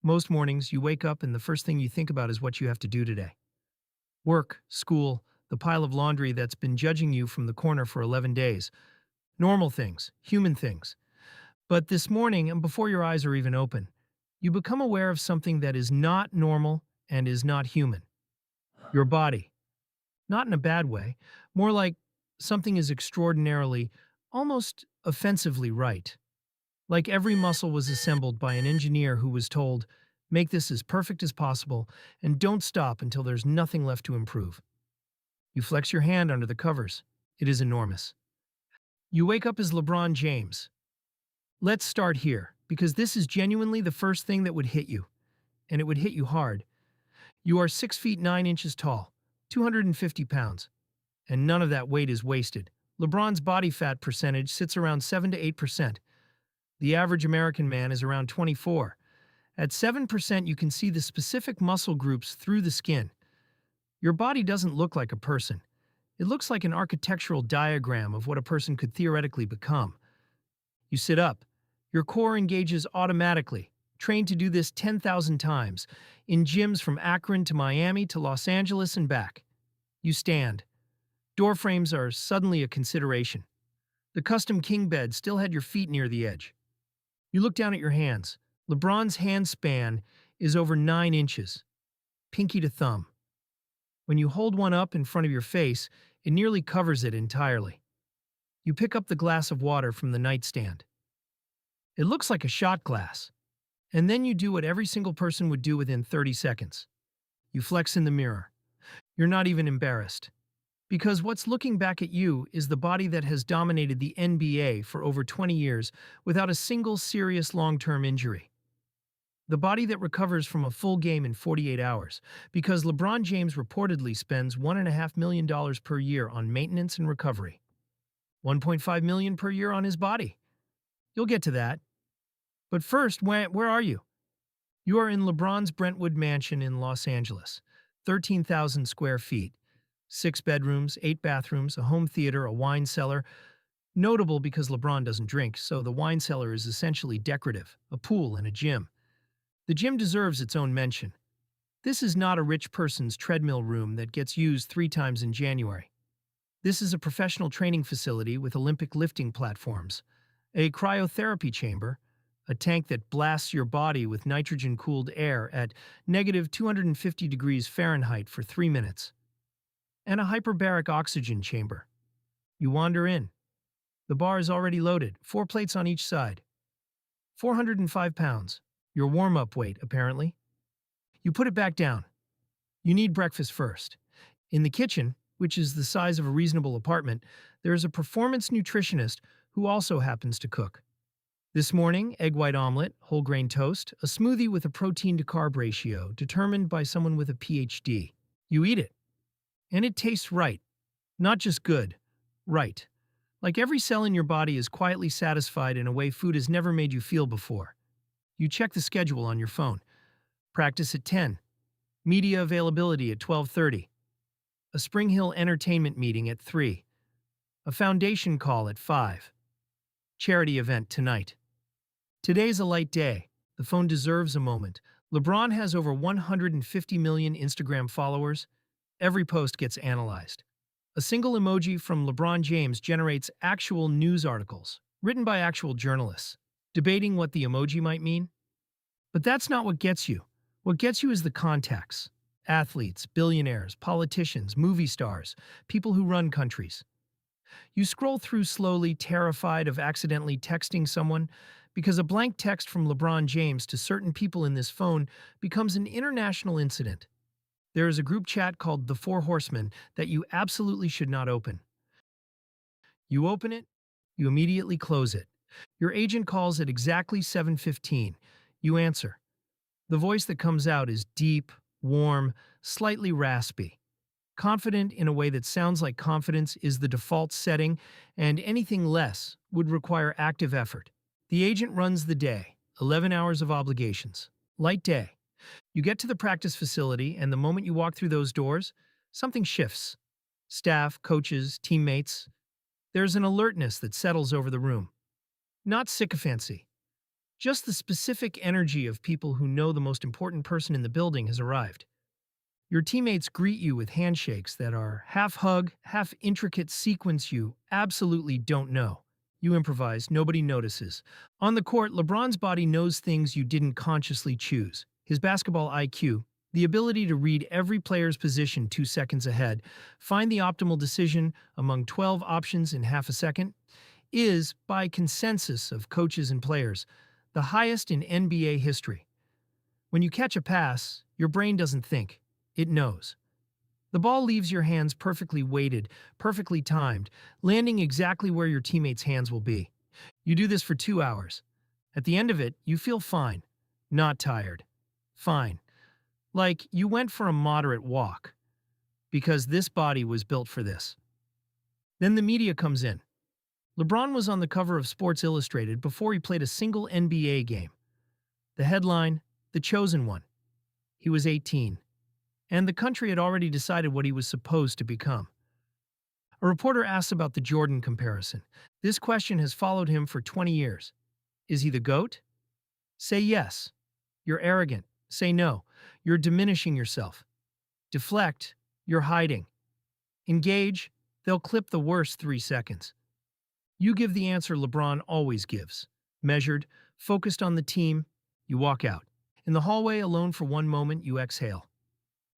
Most mornings, you wake up and the first thing you think about is what you have to do today. Work, school, the pile of laundry that's been judging you from the corner for 11 days. Normal things, human things. But this morning, and before your eyes are even open, you become aware of something that is not normal and is not human. Your body. Not in a bad way, more like something is extraordinarily, almost offensively right. Like every muscle was assembled by an engineer who was told, make this as perfect as possible and don't stop until there's nothing left to improve. You flex your hand under the covers. It is enormous. You wake up as LeBron James. Let's start here, because this is genuinely the first thing that would hit you, and it would hit you hard. You are 6 feet 9 inches tall, 250 pounds, and none of that weight is wasted. LeBron's body fat percentage sits around 7 to 8%. The average American man is around 24. At 7%, you can see the specific muscle groups through the skin. Your body doesn't look like a person. It looks like an architectural diagram of what a person could theoretically become. You sit up. Your core engages automatically, trained to do this 10,000 times, in gyms from Akron to Miami to Los Angeles and back. You stand. Door frames are suddenly a consideration. The custom king bed still had your feet near the edge. You look down at your hands. LeBron's hand span is over 9 inches, pinky to thumb. When you hold one up in front of your face, it nearly covers it entirely. You pick up the glass of water from the nightstand. It looks like a shot glass. And then you do what every single person would do within 30 seconds. You flex in the mirror. You're not even embarrassed. Because what's looking back at you is the body that has dominated the NBA for over 20 years without a single serious long-term injury. The body that recovers from a full game in 48 hours, because LeBron James reportedly spends $1.5 million per year on maintenance and recovery. $1.5 million per year on his body. You'll get to that. But first, where are you? You are in LeBron's Brentwood mansion in Los Angeles, 13,000 square feet, 6 bedrooms, 8 bathrooms, a home theater, a wine cellar. Notable because LeBron doesn't drink, so the wine cellar is essentially decorative, a pool and a gym. The gym deserves its own mention. This is not a rich person's treadmill room that gets used 3 times in January. This is a professional training facility with Olympic lifting platforms, a cryotherapy chamber, a tank that blasts your body with nitrogen-cooled air at negative 250 degrees Fahrenheit for 3 minutes, and a hyperbaric oxygen chamber. You wander in. The bar is already loaded, 4 plates on each side. 405 pounds. Your warm-up weight, apparently. You put it back down. You need breakfast first. In the kitchen, which is the size of a reasonable apartment, there is a performance nutritionist who also happens to cook. This morning, egg white omelet, whole grain toast, a smoothie with a protein-to-carb ratio determined by someone with a PhD. You eat it. And it tastes right. Not just good. Right. Like every cell in your body is quietly satisfied in a way food has never made you feel before. You check the schedule on your phone. Practice at 10. Media availability at 12:30. A Spring Hill entertainment meeting at 3. A foundation call at 5. Charity event tonight. Today's a light day. The phone deserves a moment. LeBron has over 150 million Instagram followers. Every post gets analyzed. A single emoji from LeBron James generates actual news articles, written by actual journalists, debating what the emoji might mean. But that's not what gets you. What gets you is the contacts. Athletes, billionaires, politicians, movie stars, people who run countries. You scroll through slowly, terrified of accidentally texting someone, because a blank text from LeBron James to certain people in this phone becomes an international incident. There is a group chat called The Four Horsemen that you absolutely should not open. You open it, you immediately close it. Your agent calls at exactly 7:15. You answer. The voice that comes out is deep, warm, slightly raspy. Confident in a way that sounds like confidence is the default setting, and anything less would require active effort. The agent runs the day, 11 hours of obligations. Light day. You get to the practice facility, and the moment you walk through those doors, something shifts. Staff, coaches, teammates. There's an alertness that settles over the room. Not sycophancy. Just the specific energy of people who know the most important person in the building has arrived. Your teammates greet you with handshakes that are half hug, half intricate sequence you absolutely don't know. You improvise, nobody notices. On the court, LeBron's body knows things you didn't consciously choose. His basketball IQ, the ability to read every player's position 2 seconds ahead, find the optimal decision among 12 options in half a second, is, by consensus of coaches and players, the highest in NBA history. When you catch a pass, your brain doesn't think, it knows. The ball leaves your hands perfectly weighted, perfectly timed, landing exactly where your teammate's hands will be. You do this for 2 hours. At the end of it, you feel fine. Not tired. Fine. Like you went for a moderate walk. Because this body was built for this. Then the media comes in. LeBron was on the cover of Sports Illustrated before he played a single NBA game. The headline, The Chosen One. He was 18. And the country had already decided what he was supposed to become. A reporter asks about the Jordan comparison. This question has followed him for 20 years. Is he the GOAT? Say yes. You're arrogant. Say no. You're diminishing yourself. Deflect. You're hiding. Engage. They'll clip the worst 3 seconds. You give the answer LeBron always gives. Measured, focused on the team, you walk out. In the hallway, alone for one moment, you exhale.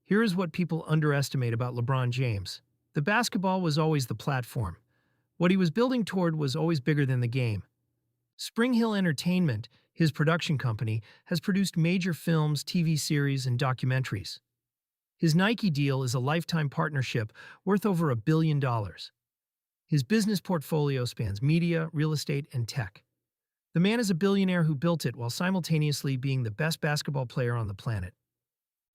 Here is what people underestimate about LeBron James. The basketball was always the platform. What he was building toward was always bigger than the game. Spring Hill Entertainment, his production company, has produced major films, TV series, and documentaries. His Nike deal is a lifetime partnership worth over $1 billion. His business portfolio spans media, real estate, and tech. The man is a billionaire who built it while simultaneously being the best basketball player on the planet.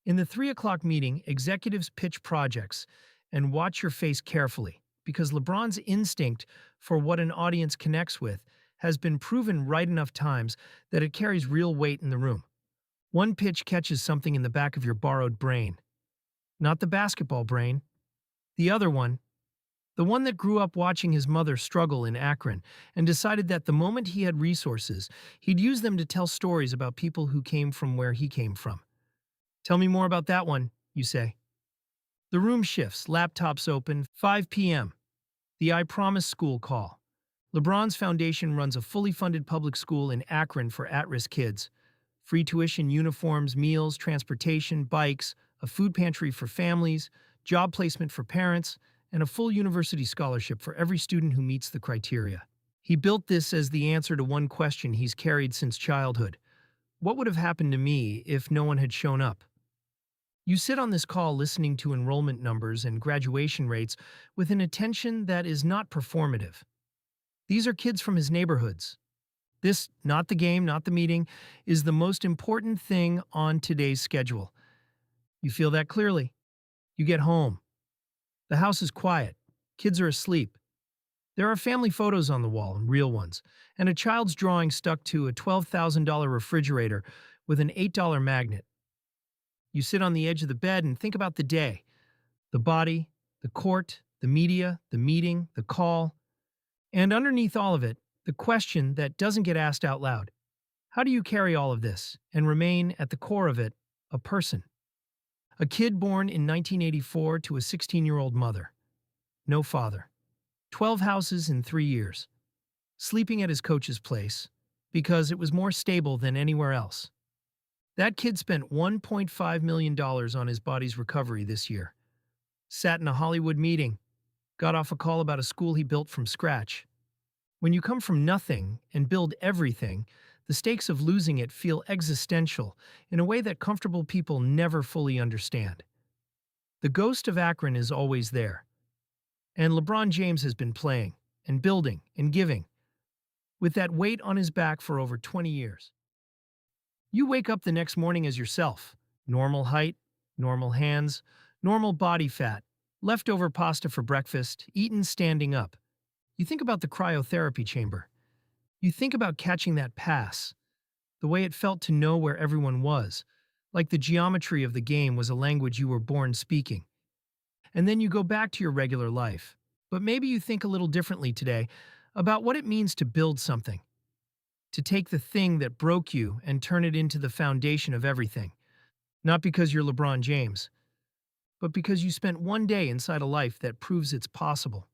In the 3 o'clock meeting, executives pitch projects and watch your face carefully because LeBron's instinct for what an audience connects with has been proven right enough times that it carries real weight in the room. One pitch catches something in the back of your borrowed brain. Not the basketball brain. The other one. The one that grew up watching his mother struggle in Akron and decided that the moment he had resources, he'd use them to tell stories about people who came from where he came from. Tell me more about that one, you say. The room shifts, laptops open, 5 p.m. The I Promise School call. LeBron's foundation runs a fully funded public school in Akron for at-risk kids. Free tuition, uniforms, meals, transportation, bikes, a food pantry for families, job placement for parents, and a full university scholarship for every student who meets the criteria. He built this as the answer to one question he's carried since childhood. What would have happened to me if no one had shown up? You sit on this call listening to enrollment numbers and graduation rates with an attention that is not performative. These are kids from his neighborhoods. This, not the game, not the meeting, is the most important thing on today's schedule. You feel that clearly. You get home. The house is quiet. Kids are asleep. There are family photos on the wall, and real ones, and a child's drawing stuck to a $12,000 refrigerator with an $8 magnet. You sit on the edge of the bed and think about the day, the body, the court, the media, the meeting, the call, and underneath all of it, the question that doesn't get asked out loud. How do you carry all of this and remain, at the core of it, a person? A kid born in 1984 to a 16-year-old mother. No father. 12 houses in 3 years. Sleeping at his coach's place because it was more stable than anywhere else. That kid spent $1.5 million on his body's recovery this year. Sat in a Hollywood meeting. Got off a call about a school he built from scratch. When you come from nothing and build everything, the stakes of losing it feel existential in a way that comfortable people never fully understand. The ghost of Akron is always there. And LeBron James has been playing, and building, and giving, with that weight on his back for over 20 years. You wake up the next morning as yourself. Normal height, normal hands, normal body fat, leftover pasta for breakfast, eaten standing up. You think about the cryotherapy chamber. You think about catching that pass, the way it felt to know where everyone was, like the geometry of the game was a language you were born speaking. And then you go back to your regular life. But maybe you think a little differently today about what it means to build something. to take the thing that broke you and turn it into the foundation of everything. Not because you're LeBron James, but because you spent one day inside a life that proves it's possible.